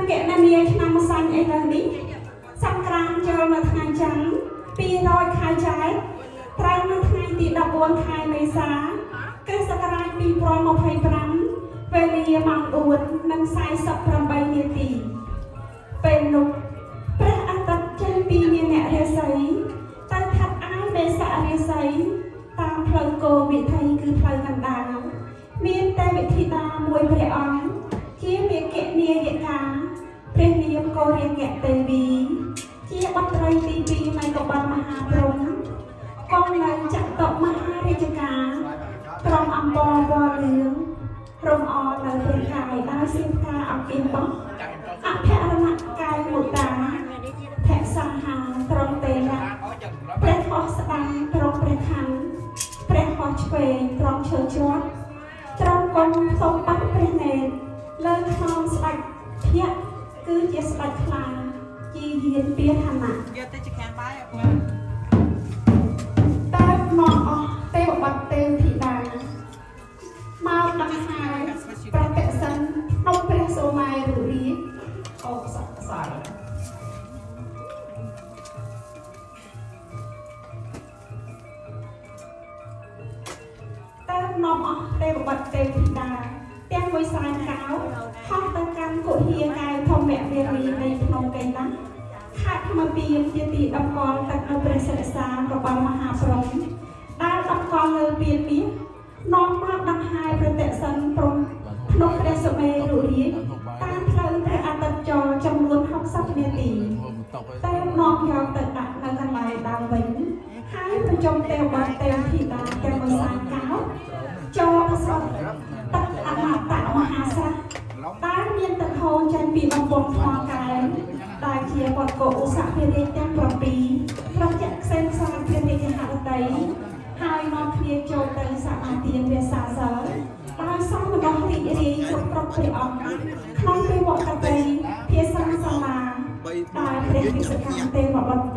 កណនីឆ្នាំម្សាញ់អីទៅនេះសង្គ្រាមចូលនៅថ្ងៃច័ន្ទ200ខែចែកត្រូវនៅថ្ងៃទី14ខែមេសាគ្រិស្តសករាជ2025ពេលវេលាម៉ោង4:48នាទីពេលនោះព្រះអាទិត្យចេញពីនាងរាសីទៅថាត់អាយមេសរាសីតាមផ្លូវគោវិថីគឺផ្លូវកណ្ដាលមានតែវិធីតាមួយព្រះអង្គជាមេកនាយិកាព្រះនាមកោរិយទេវីជាបុត្រីទី2នៃកបិលមហាព្រហ្មគង់នៅចតុមហារាជការក្រុងអំបវរលឿងរំអនៅព្រះកាយដោយសៀងការអង្គាបោះអភរណកាយមុតាភៈសង្ហាត្រង់ទេរៈព្រះហស្តស្ដាំត្រង់ព្រះខ័នព្រះហស្តឆ្វេងត្រង់ឈើជាប់ត្រង់កុំសូមបាត់ព្រះនេត្រលើខ្នងស្ដេចភៈគឺជាស្ដេចខ្លាជាយានពាហនៈយកទៅជាខាងបាយអពុតតែមកអស់ទេវបុត្រទេវធីតាមកដង្ហែប្រតិសិនក្នុងព្រះសូម៉ែរុរាជអូស័កស័យតែនាំអស់ទេវបុត្រទេវធីតាទាំងមួយស្រែកកោហោះទៅកាន់គុហាកាយធម្មវេរីនៃភ្នំកេឡាខេត្តថ្មពៀនជាទីតំកល់ទឹកនៅព្រះសិរសាកបិលមហាព្រហ្មដែលតំកល់លើពៀនមាសនាំមកដង្ហែប្រតិសិនព្រំក្នុងព្រះសូមេរុរាជតាមផ្លូវព្រះអាទិត្យចរចំនួន60នាទីតែនាំយកទៅដាក់នៅកន្លែងដើមវិញហើយប្រជុំទេវបុត្រទេវធីតាទាំងមួយស្រែកកោចូលស្រុកទឹកអមតៈមហាស្រះដែលមានទឹកហូរចេញពីបំពង់ថ្មកែវដែលជាវត្តកុឧសភរាជទាំង7ប្រជៈខ្សែខ្សែព្រះរាជហឫទ័យហើយនាំគ្នាចូលទៅសមាទានវាសាសិលដោយសំរបស់រីករាយគ្រប់ព្រះអង្គក្នុងទេវកតីភាសាសាលាដែលព្រះវិស្វកម្មទេវបុត្រ